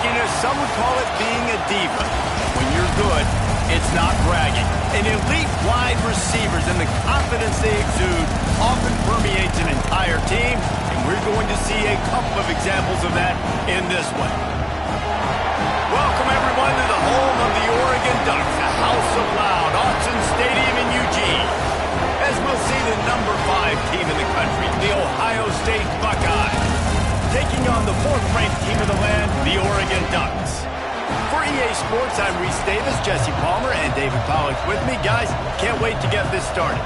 flakiness, some would call it being a diva. When you're good, it's not bragging. And elite wide receivers and the confidence they exude often permeates an entire team, and we're going to see a couple of examples of that in this one. Welcome, everyone, to the home of the Oregon Ducks, the House of Loud, Autzen Stadium in Eugene. As we'll see the number 5 team in the country, the Ohio State Buckeyes, taking on the 4th-ranked team of the land, the Oregon Ducks. For EA Sports, I'm Reese Davis, Jesse Palmer, and David Pollack with me. Guys, can't wait to get this started.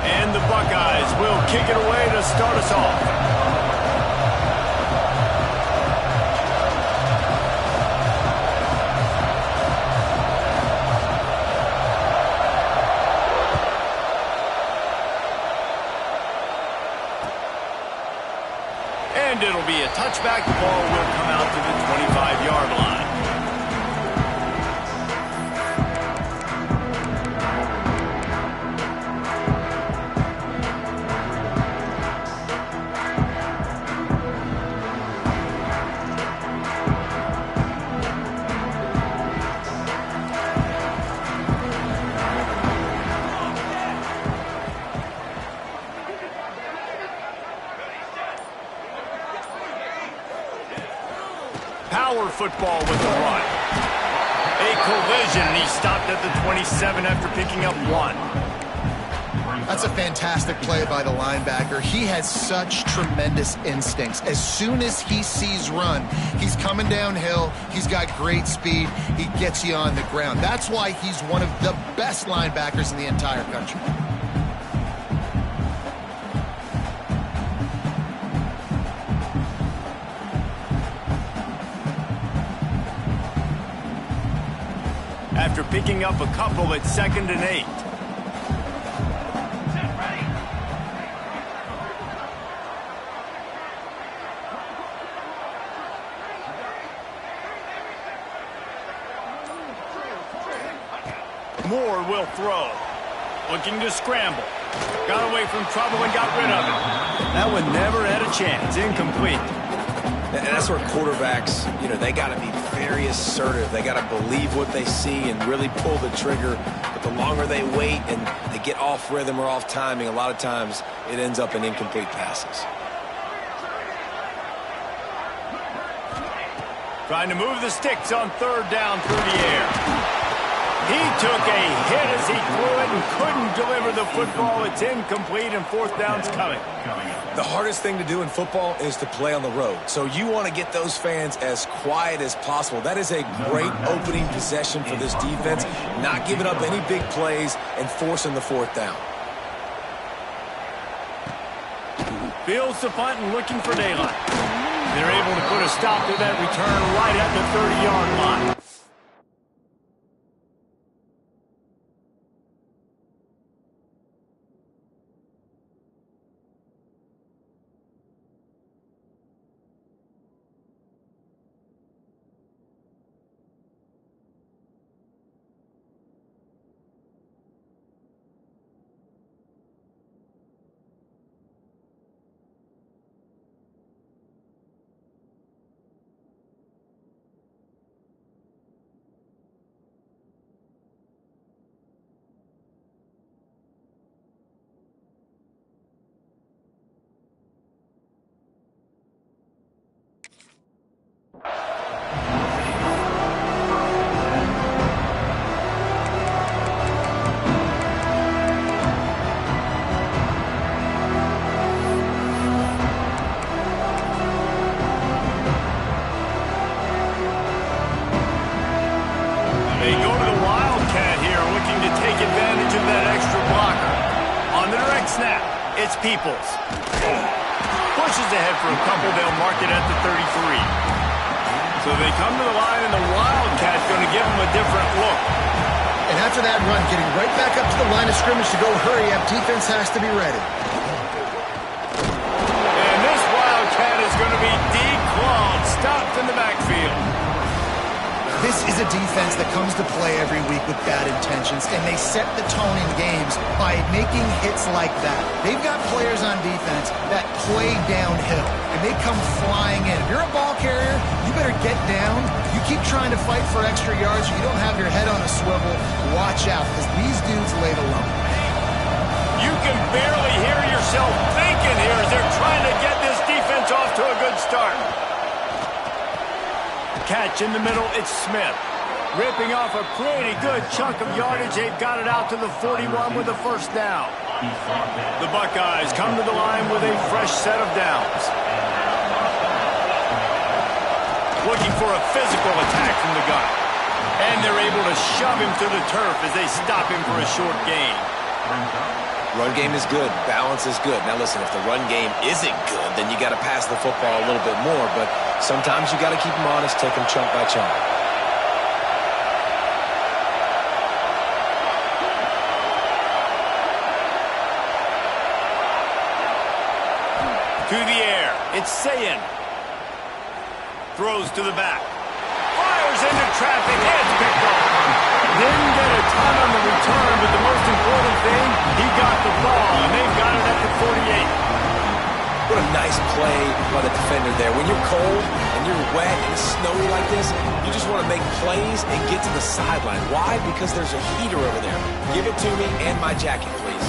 And the Buckeyes will kick it away to start us off. And it'll be a touchback. The ball will come out to the 25-yard line. Power football with the run. A collision, and he stopped at the 27 after picking up 1. That's a fantastic play by the linebacker. He has such tremendous instincts. As soon as he sees run, he's coming downhill. He's got great speed. He gets you on the ground. That's why he's one of the best linebackers in the entire country. After picking up a couple at 2nd and 8. Moore will throw. Looking to scramble. Got away from trouble and got rid of it. That one never had a chance. Incomplete. And that's where quarterbacks, they got to be very assertive. They got to believe what they see and really pull the trigger. But the longer they wait and they get off rhythm or off timing, a lot of times it ends up in incomplete passes. Trying to move the sticks on 3rd down through the air. He took a hit as he threw it and couldn't deliver the football. It's incomplete, and 4th down's coming. The hardest thing to do in football is to play on the road. So you want to get those fans as quiet as possible. That is a great opening possession for this defense, not giving up any big plays and forcing the 4th down. Fields the punt and looking for daylight. They're able to put a stop to that return right at the 30-yard line. It's Peoples. Pushes ahead for a couple. They'll mark it at the 33. So they come to the line, and the Wildcats going to give them a different look. And after that run, getting right back up to the line of scrimmage to go hurry up, defense has to be ready. And this Wildcat is going to be declawed, stopped in the backfield. This is a defense that comes to play every week with bad intentions, and they set the tone in games by making hits like that. They've got players on defense that play downhill, and they come flying in. If you're a ball carrier, you better get down. You keep trying to fight for extra yards, you don't have your head on a swivel. Watch out, because these dudes lay the lump. You can barely hear yourself thinking here as they're trying to get this defense off to a good start. Catch in the middle, it's Smith. Ripping off a pretty good chunk of yardage. They've got it out to the 41 with a first down. The Buckeyes come to the line with a fresh set of downs. Looking for a physical attack from the gun. And they're able to shove him to the turf as they stop him for a short gain. Run game is good. Balance is good. Now listen, if the run game isn't good, then you got to pass the football a little bit more. But sometimes you got to keep them honest, take them chunk by chunk. To the air. It's Sayin. Throws to the back. Fires into traffic. It's picked off. Didn't get a ton on the return, but the most important thing, he got the ball, and they've got it at the 48. What a nice play by the defender there. When you're cold and you're wet and it's snowy like this, you just want to make plays and get to the sideline. Why? Because there's a heater over there. Give it to me and my jacket, please.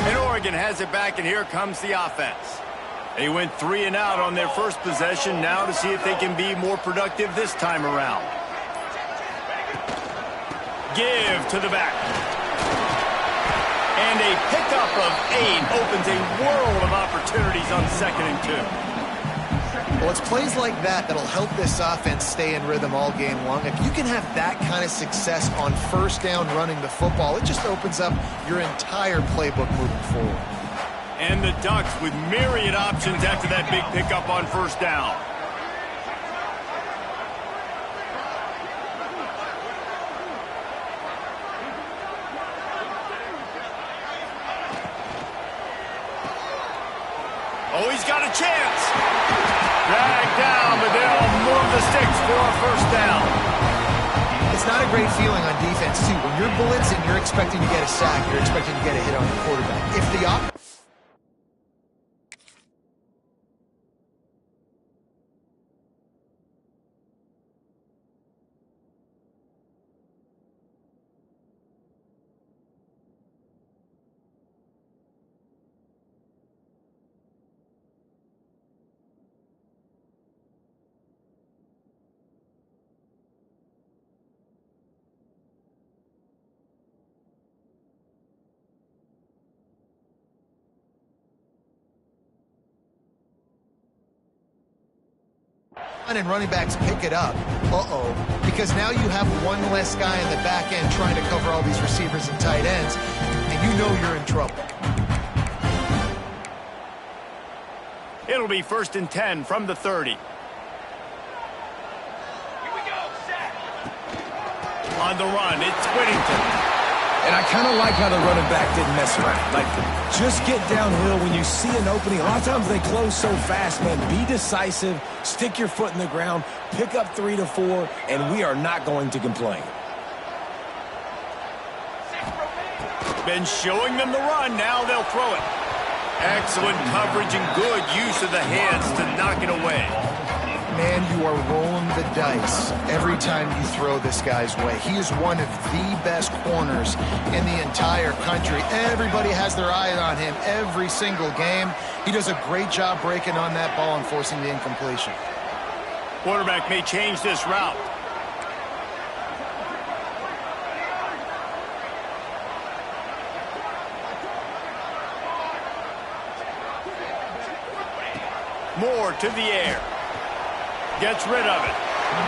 And Oregon has it back, and here comes the offense. They went 3 and out on their first possession, now to see if they can be more productive this time around. Give to the back. And a pickup of 8 opens a world of opportunities on 2nd and 2. Well, it's plays like that that'll help this offense stay in rhythm all game long. If you can have that kind of success on first down running the football, it just opens up your entire playbook moving forward. And the Ducks with myriad options after that big pickup on first down. Oh, he's got a chance. Dragged down, but they'll move the sticks for a first down. It's not a great feeling on defense, too. When you're blitzing, you're expecting to get a sack. You're expecting to get a hit on the quarterback. If the and running backs pick it up, because now you have one less guy in the back end trying to cover all these receivers and tight ends, and you know you're in trouble. It'll be 1st and 10 from the 30. On the run, it's Whittington. And I kind of like how the running back didn't mess around. Like, just get downhill when you see an opening. A lot of times they close so fast, man. Be decisive, stick your foot in the ground, pick up 3 to 4, and we are not going to complain. Been showing them the run, now they'll throw it. Excellent coverage and good use of the hands to knock it away. Man, you are rolling the dice every time you throw this guy's way. He is one of the best corners in the entire country. Everybody has their eye on him every single game. He does a great job breaking on that ball and forcing the incompletion. Quarterback may change this route. Moore to the air. Gets rid of it.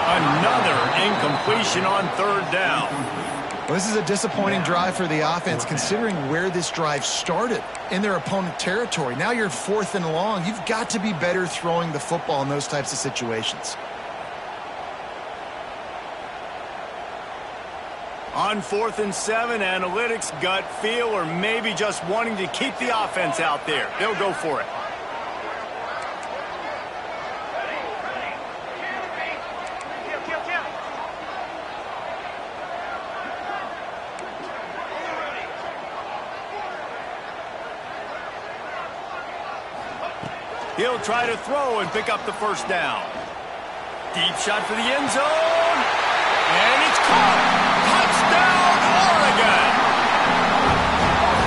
Another incompletion on 3rd down. Well, this is a disappointing drive for the offense, considering where this drive started in their opponent territory. Now you're 4th and long. You've got to be better throwing the football in those types of situations. On 4th and 7, analytics, gut feel, or maybe just wanting to keep the offense out there. They'll go for it. He'll try to throw and pick up the first down. Deep shot for the end zone. And it's caught. Touchdown, Oregon.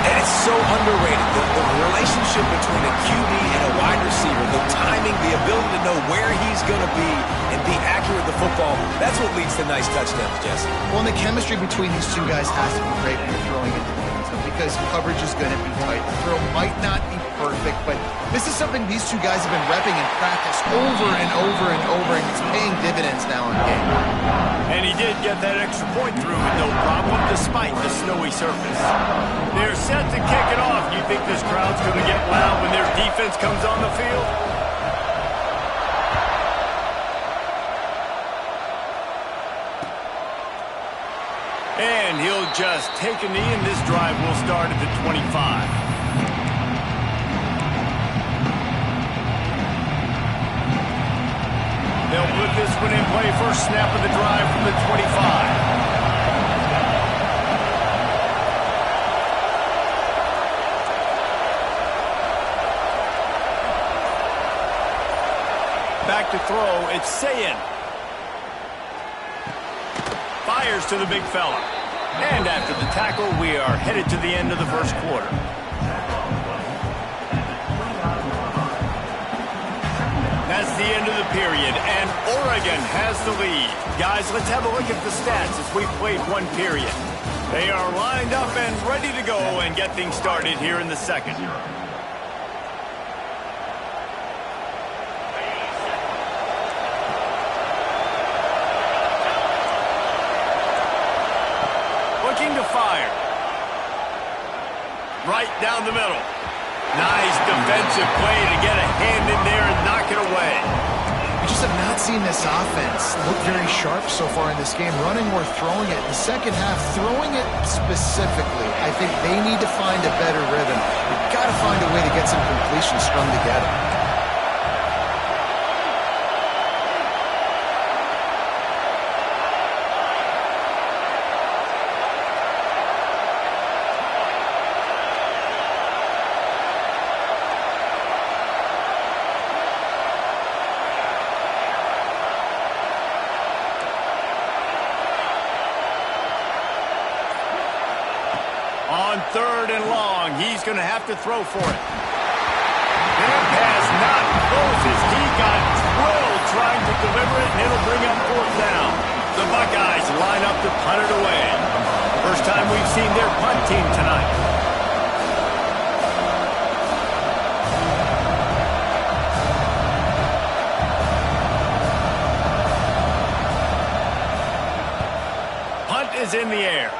And it's so underrated. The relationship between a QB and a wide receiver, the timing, the ability to know where he's going to be and be accurate with the football, that's what leads to nice touchdowns, Jesse. Well, and the chemistry between these two guys has to be great when you're throwing into the end zone because coverage is going to be tight. The throw might not be perfect, but this is something these two guys have been repping in practice over and over and over, and it's paying dividends now in game. And he did get that extra point through with no problem, despite the snowy surface. They're set to kick it off. You think this crowd's going to get loud when their defense comes on the field? And he'll just take a knee, and this drive will start at the 25. They'll put this one in play. First snap of the drive from the 25. Back to throw. It's Sayin. Fires to the big fella. And after the tackle, we are headed to the end of the first quarter. That's the end of the period, and Oregon has the lead. Guys, let's have a look at the stats as we played one period. They are lined up and ready to go and get things started here in the second. Looking to fire. Right down the middle. Nice defensive play to get a hand in there and knock it away. We just have not seen this offense look very sharp so far in this game, running or throwing it. In the second half, throwing it specifically, I think they need to find a better rhythm. They've got to find a way to get some completions strung together. On third and long, he's going to have to throw for it. That pass not closes. He got drilled trying to deliver it, and it'll bring up fourth down. The Buckeyes line up to punt it away. First time we've seen their punt team tonight. Punt is in the air.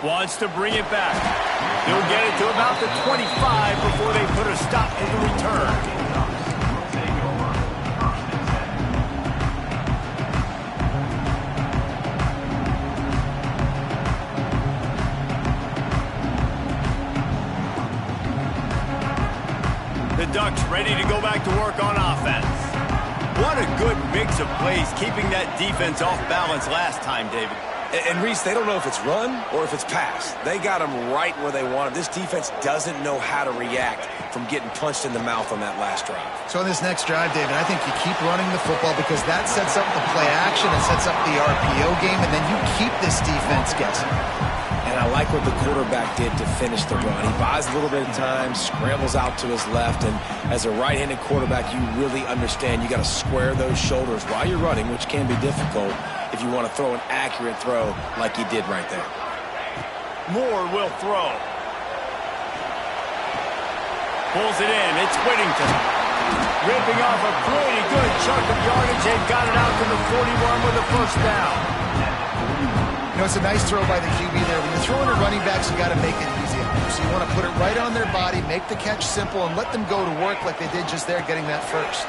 Wants to bring it back. He'll get it to about the 25 before they put a stop to the return. The Ducks ready to go back to work on offense. What a good mix of plays, keeping that defense off balance last time, David. And Reese, they don't know if it's run or if it's pass. They got them right where they want them. This defense doesn't know how to react from getting punched in the mouth on that last drive. So on this next drive, David, I think you keep running the football because that sets up the play action, it sets up the RPO game, and then you keep this defense guessing. And I like what the quarterback did to finish the run. He buys a little bit of time, scrambles out to his left, and as a right-handed quarterback, you really understand you got to square those shoulders while you're running, which can be difficult if you want to throw an accurate throw like he did right there. Moore will throw. Pulls it in. It's Whittington. Ripping off a pretty good chunk of yardage and got it out to the 41 with a first down. You know, it's a nice throw by the QB there. When you're throwing to running backs, you got to make it easy. So you want to put it right on their body, make the catch simple, and let them go to work like they did just there, getting that first.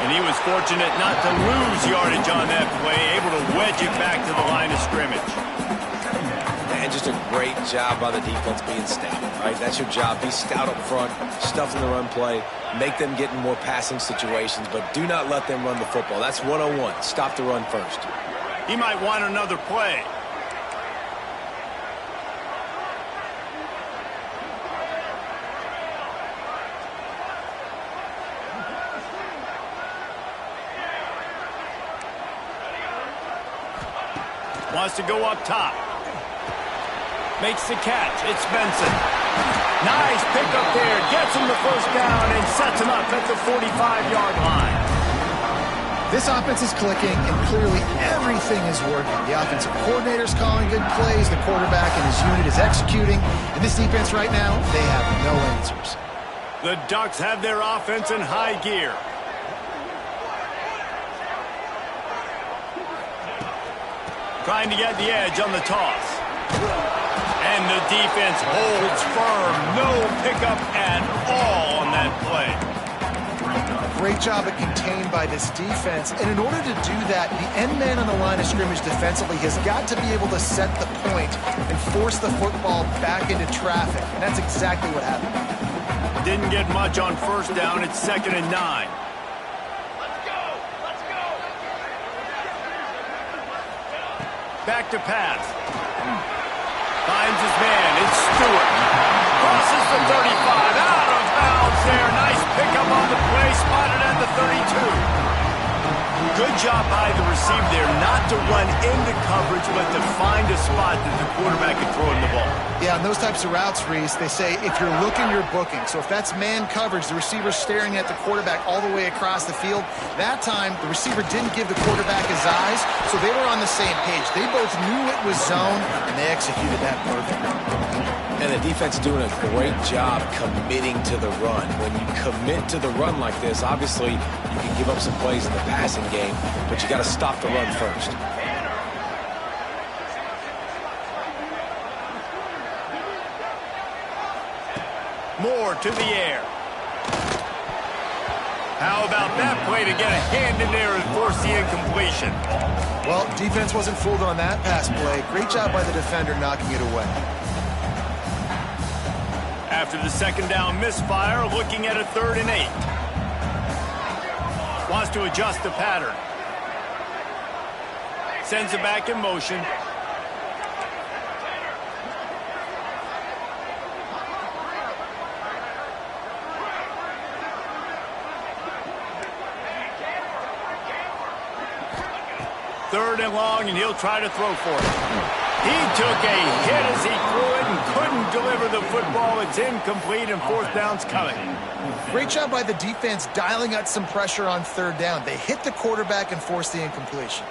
And he was fortunate not to lose yardage on that play, able to wedge it back to the line of scrimmage. And just a great job by the defense being stout, right? That's your job. Be stout up front, stuff in the run play, make them get in more passing situations, but do not let them run the football. That's 101. Stop the run first. He might want another play. Wants to go up top. Makes the catch. It's Benson. Nice pickup there. Gets him the first down and sets him up at the 45-yard line. This offense is clicking, and clearly everything is working. The offensive coordinator's calling good plays. The quarterback and his unit is executing. And this defense right now, they have no answers. The Ducks have their offense in high gear. Trying to get the edge on the toss. And the defense holds firm. No pickup at all on that play. Great job at contained by this defense. And in order to do that, the end man on the line of scrimmage defensively has got to be able to set the point and force the football back into traffic. And that's exactly what happened. Didn't get much on first down. It's 2nd and 9. Let's go! Let's go! Back to pass. Finds his man. It's Stewart. Crosses the 35. Out of bounds there. Nice pickup on the play. Spotted at the 32. Good job by the receiver there not to run into coverage, but to find a spot that the quarterback can throw in the ball. Yeah, on those types of routes, Reese, they say if you're looking, you're booking. So if that's man coverage, the receiver's staring at the quarterback all the way across the field. That time, the receiver didn't give the quarterback his eyes, so they were on the same page. They both knew it was zone, and they executed that perfectly. And the defense doing a great job committing to the run. When you commit to the run like this, obviously you can give up some plays in the passing game, but you got to stop the run first. Moore to the air. How about that play to get a hand in there and force the incompletion? Well, defense wasn't fooled on that pass play. Great job by the defender knocking it away. After the 2nd down misfire, looking at a 3rd and 8. Wants to adjust the pattern. Sends it back in motion. Third and long, and he'll try to throw for it. He took a hit as he threw it and couldn't deliver the football. It's incomplete, and 4th down's coming. Great job by the defense dialing out some pressure on 3rd down. They hit the quarterback and forced the incompletion.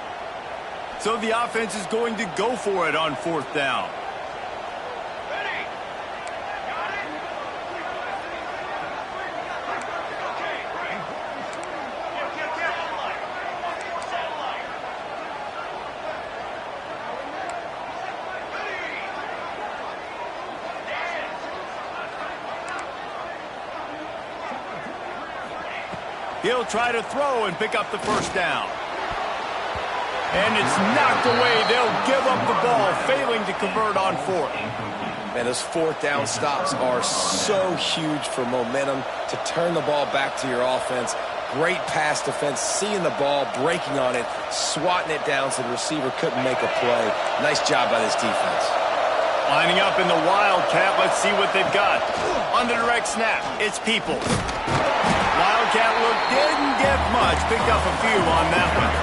So the offense is going to go for it on 4th down. Ready! Got it? Okay, right. Satellite. Satellite. He'll try to throw and pick up the 1st down. And it's knocked away. They'll give up the ball, failing to convert on 4th. Man, those 4th down stops are so huge for momentum to turn the ball back to your offense. Great pass defense, seeing the ball, breaking on it, swatting it down so the receiver couldn't make a play. Nice job by this defense. Lining up in the Wildcat. Let's see what they've got. On the direct snap, it's Peoples. Wildcat look didn't get much. Picked up a few on that one.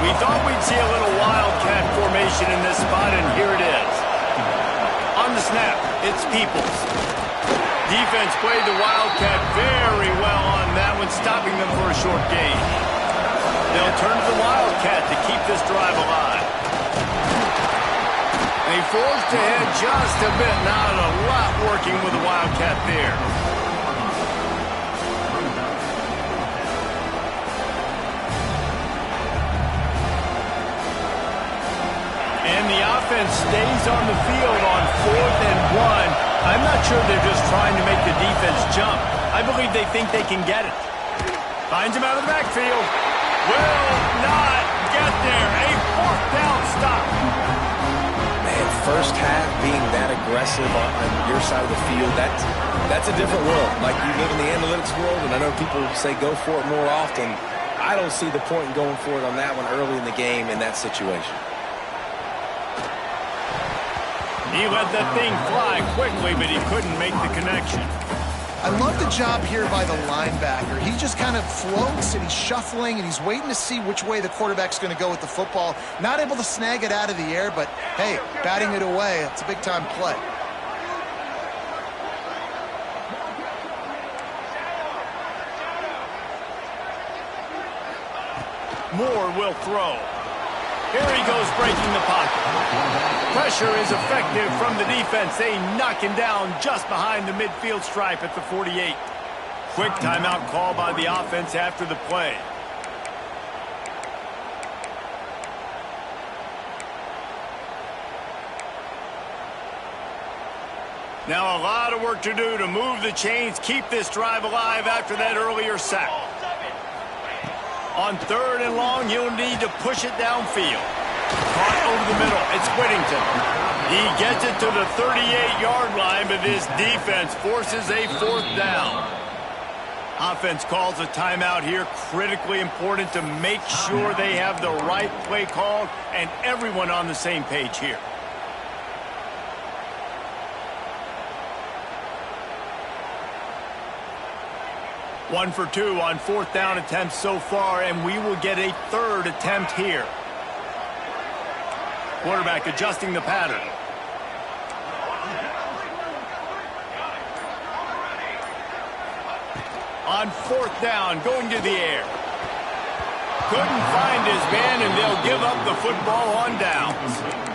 We thought we'd see a little Wildcat formation in this spot, and here it is. On the snap, it's Peoples. Defense played the Wildcat very well on that one, stopping them for a short gain. They'll turn to the Wildcat to keep this drive alive. They forced ahead just a bit. Not a lot working with the Wildcat there. And the offense stays on the field on 4th and 1. I'm not sure they're just trying to make the defense jump. I believe they think they can get it. Finds him out of the backfield. Will not get there. A 4th down stop. Man, first half being that aggressive on your side of the field, that's a different world. Like, you live in the analytics world, and I know people say go for it more often. I don't see the point in going for it on that one early in the game in that situation. He let that thing fly quickly, but he couldn't make the connection. I love the job here by the linebacker. He just kind of floats and he's shuffling and he's waiting to see which way the quarterback's going to go with the football. Not able to snag it out of the air, but hey, batting it away, it's a big-time play. Moore will throw. Here he goes breaking the pocket. Pressure is effective from the defense. They knock him down just behind the midfield stripe at the 48. Quick timeout call by the offense after the play. Now a lot of work to do to move the chains, keep this drive alive after that earlier sack. On 3rd and long, you'll need to push it downfield. Caught over the middle. It's Whittington. He gets it to the 38-yard line, but his defense forces a 4th down. Offense calls a timeout here. Critically important to make sure they have the right play called and everyone on the same page here. One for 2 on 4th down attempts so far, and we will get a 3rd attempt here. Quarterback adjusting the pattern. On 4th down, going to the air. Couldn't find his man, and they'll give up the football on downs.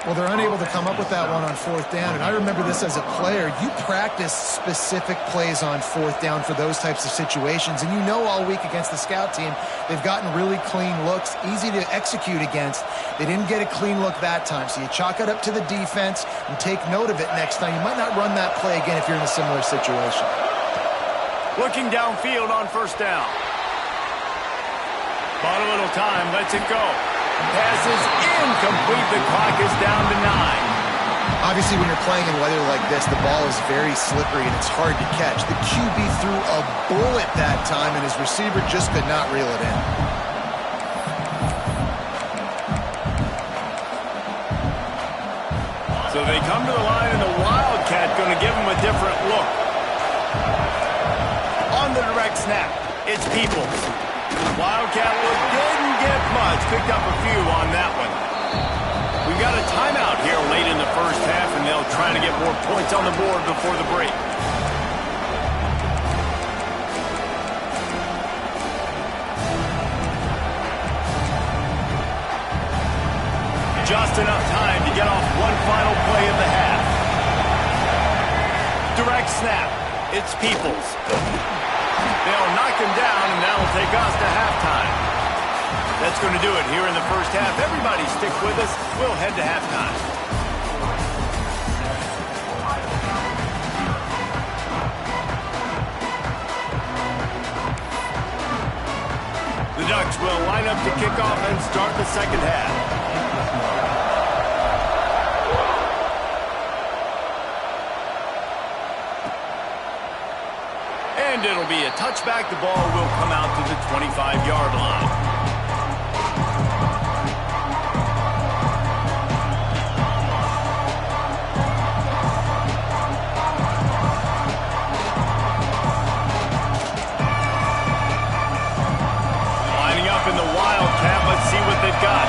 Well, they're unable to come up with that one on 4th down, and I remember this as a player. You practice specific plays on 4th down for those types of situations, and you know all week against the scout team, they've gotten really clean looks, easy to execute against. They didn't get a clean look that time, so you chalk it up to the defense and take note of it next time. You might not run that play again if you're in a similar situation. Looking downfield on 1st down. Bought a little time, lets it go. Passes incomplete. The clock is down to 9. Obviously, when you're playing in weather like this, the ball is very slippery and it's hard to catch. The QB threw a bullet that time, and his receiver just could not reel it in. So they come to the line, and the Wildcat going to give them a different look. On the direct snap, it's Peoples. Wildcat look didn't get much. Picked up a few on that one. We've got a timeout here late in the 1st half, and they'll try to get more points on the board before the break. Just enough time to get off one final play of the half. Direct snap. It's Peoples. They'll knock him down, and that'll take us to halftime. That's going to do it here in the 1st half. Everybody stick with us. We'll head to halftime. The Ducks will line up to kick off and start the 2nd half. And it'll be a touchback. The ball will come out to the 25-yard line. Lining up in the Wildcat. Let's see what they've got.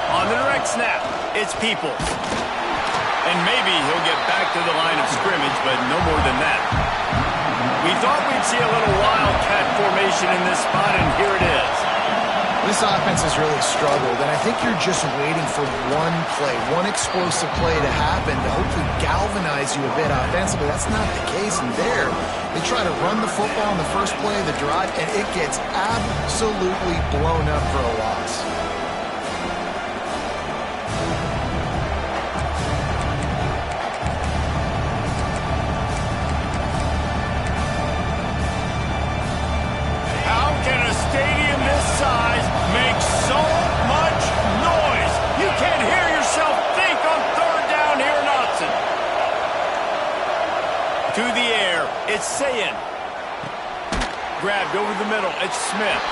On the direct snap, it's Peoples. And maybe he'll get back to the line of scrimmage, but no more than that. We thought we'd see a little Wildcat formation in this spot, and here it is. This offense has really struggled, and I think you're just waiting for one play, one explosive play to happen to hopefully galvanize you a bit offensively. That's not the case in there. They try to run the football on the first play of the drive, and it gets absolutely blown up for a loss. To the air, it's Sayin. Grabbed over the middle, it's Smith.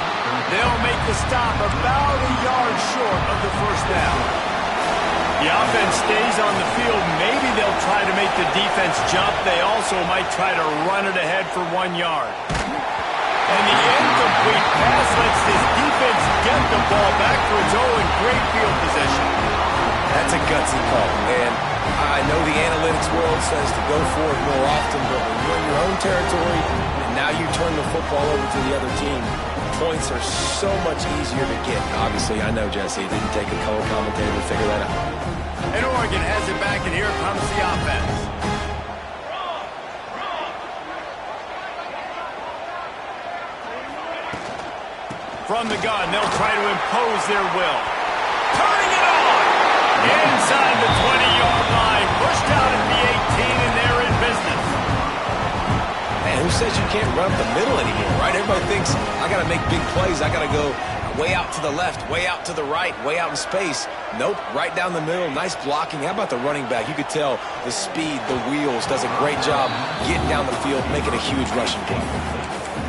They'll make the stop about a yard short of the 1st down. The offense stays on the field. Maybe they'll try to make the defense jump. They also might try to run it ahead for 1 yard. And the incomplete pass lets this defense get the ball back for its own great field position. That's a gutsy call, and I know the analytics world says to go for it more often, but when you're in your own territory and now you turn the football over to the other team, points are so much easier to get. Obviously, I know, Jesse, it didn't take a color commentator to figure that out. And Oregon has it back, and here comes the offense. From the gun, they'll try to impose their will. Turning it on! Inside the 20-yard line, pushed out at the 18, and they're in business. Man, who says you can't run up the middle anymore, right? Everybody thinks, I got to make big plays. I got to go way out to the left, way out to the right, way out in space. Nope, right down the middle. Nice blocking. How about the running back? You could tell the speed, the wheels, does a great job getting down the field, making a huge rushing play.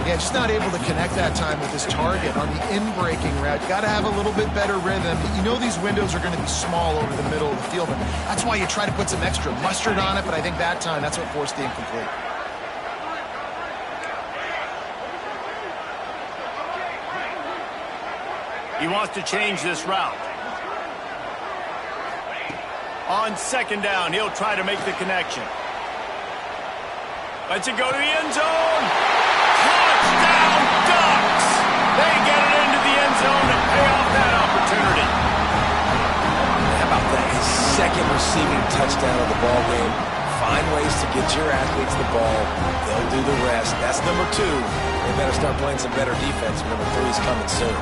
Yeah, just not able to connect that time with his target on the in-breaking route. Got to have a little bit better rhythm. You know these windows are going to be small over the middle of the field, and that's why you try to put some extra mustard on it, but I think that time that's what forced the incomplete. He wants to change this route. On second down, he'll try to make the connection. Lets it go to the end zone. Touchdown, Ducks! They get it into the end zone and pay off that opportunity. How about that? His second receiving touchdown of the ball game. Find ways to get your athletes the ball. They'll do the rest. That's number 2. They better start playing some better defense. Number 3 is coming soon.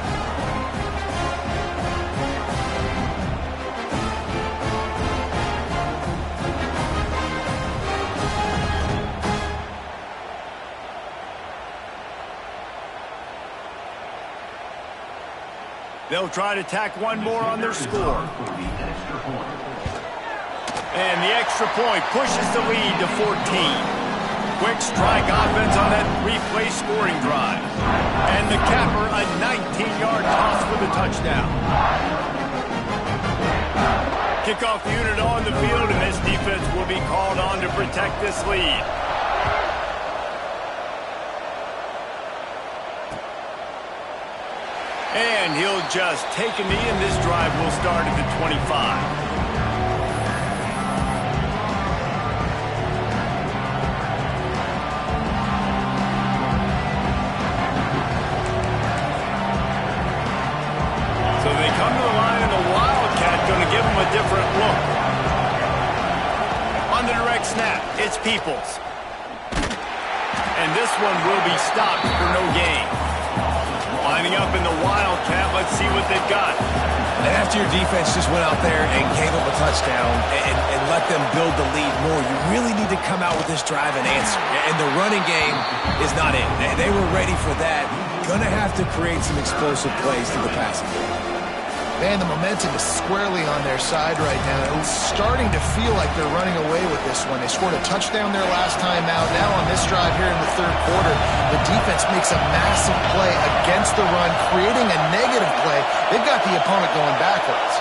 They'll try to tack one more on their score. And the extra point pushes the lead to 14. Quick strike offense on that 3-play scoring drive. And the capper, a 19-yard toss for the touchdown. Kickoff unit on the field, and this defense will be called on to protect this lead. And he'll just take a knee, and this drive will start at the 25. So they come to the line, and the Wildcat going to give them a different look. On the direct snap, it's Peoples. And this one will be stopped for no gain. Lining up in the Wildcat, let's see what they've got. And after your defense just went out there and gave them a touchdown and let them build the lead more, you really need to come out with this drive and answer. And the running game is not in. They were ready for that. Gonna have to create some explosive plays through the passing game. Man, the momentum is squarely on their side right now. It's starting to feel like they're running away with this one. They scored a touchdown their last time out. Now on this drive here in the third quarter, the defense makes a massive play against the run, creating a negative play. They've got the opponent going backwards.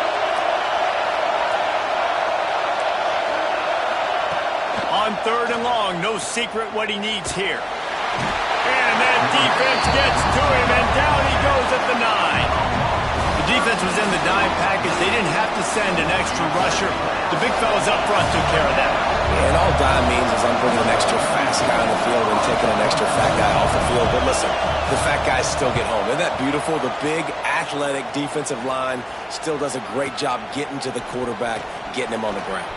On third and long, no secret what he needs here. And that defense gets to him, and down he goes at the 9. The defense was in the dime package. They didn't have to send an extra rusher. The big fellas up front took care of that. Yeah, and all dime means is I'm bringing an extra fast guy on the field and taking an extra fat guy off the field. But listen, the fat guys still get home. Isn't that beautiful? The big, athletic defensive line still does a great job getting to the quarterback, getting him on the ground.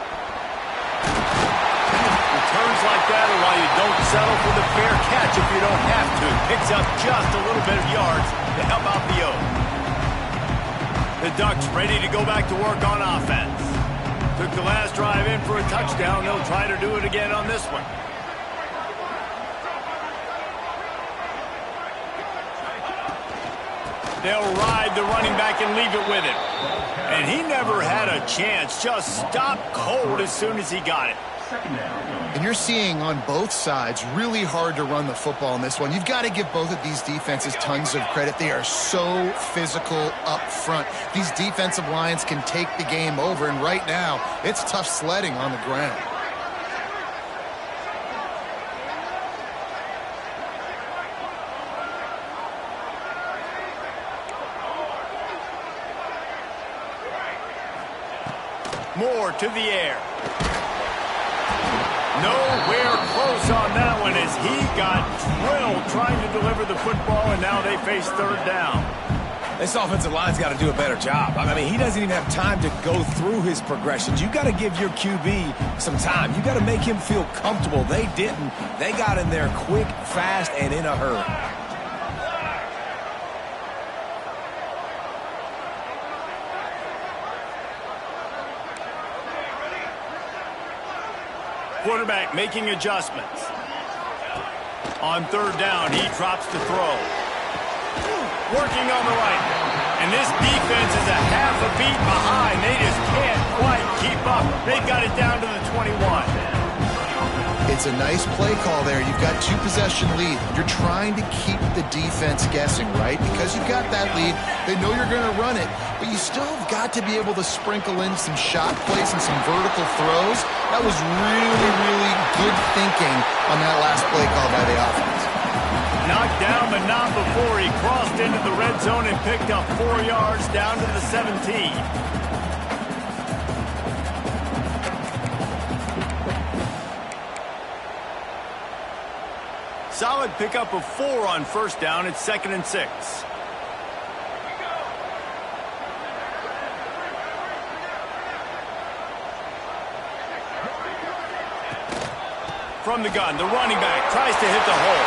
Returns like that are why you don't settle for the fair catch if you don't have to. Picks up just a little bit of yards to help out the O. The Ducks ready to go back to work on offense. Took the last drive in for a touchdown. They'll try to do it again on this one. They'll ride the running back and leave it with him. And he never had a chance. Just stopped cold as soon as he got it. And you're seeing on both sides really hard to run the football in this one. You've got to give both of these defenses tons of credit. They are so physical up front. These defensive lines can take the game over, and right now, it's tough sledding on the ground. Moore to the air. Nowhere close on that one as he got drilled trying to deliver the football, and now they face third down. This offensive line's got to do a better job. I mean, he doesn't even have time to go through his progressions. You got to give your QB some time. You got to make him feel comfortable. They didn't. They got in there quick, fast, and in a hurry. Quarterback making adjustments. On third down, he drops the throw. Working on the right. And this defense is a half a beat behind. They just can't quite keep up. They've got it down to the 21. It's a nice play call there. You've got 2-possession lead. You're trying to keep the defense guessing, right? Because you've got that lead. They know you're going to run it, but you still have got to be able to sprinkle in some shot plays and some vertical throws. That was really, really good thinking on that last play call by the offense. Knocked down, but not before he crossed into the red zone and picked up 4 yards down to the 17. Solid pickup of 4 on first down. It's 2nd and 6. From the gun, the running back tries to hit the hole.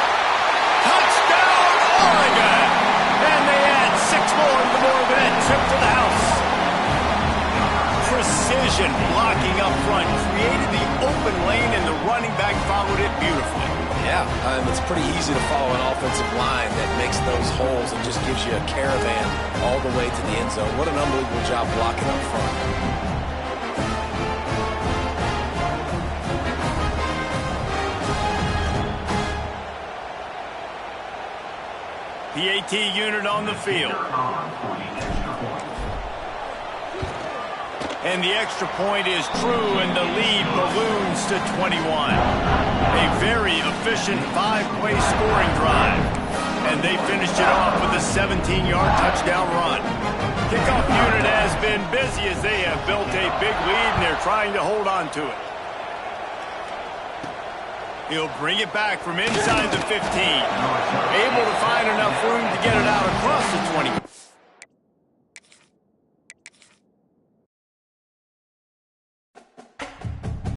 Touchdown, Oregon! And they add 6 more to the board with that trip to the house. Precision blocking up front created the open lane, and the running back followed it beautifully. Yeah, it's pretty easy to follow an offensive line that makes those holes and just gives you a caravan all the way to the end zone. What an unbelievable job blocking up front. PAT unit on the field. And the extra point is true, and the lead balloons to 21. A very efficient 5-play scoring drive. And they finished it off with a 17-yard touchdown run. Kickoff unit has been busy as they have built a big lead, and they're trying to hold on to it. He'll bring it back from inside the 15. Able to find enough room to get it out across the 20.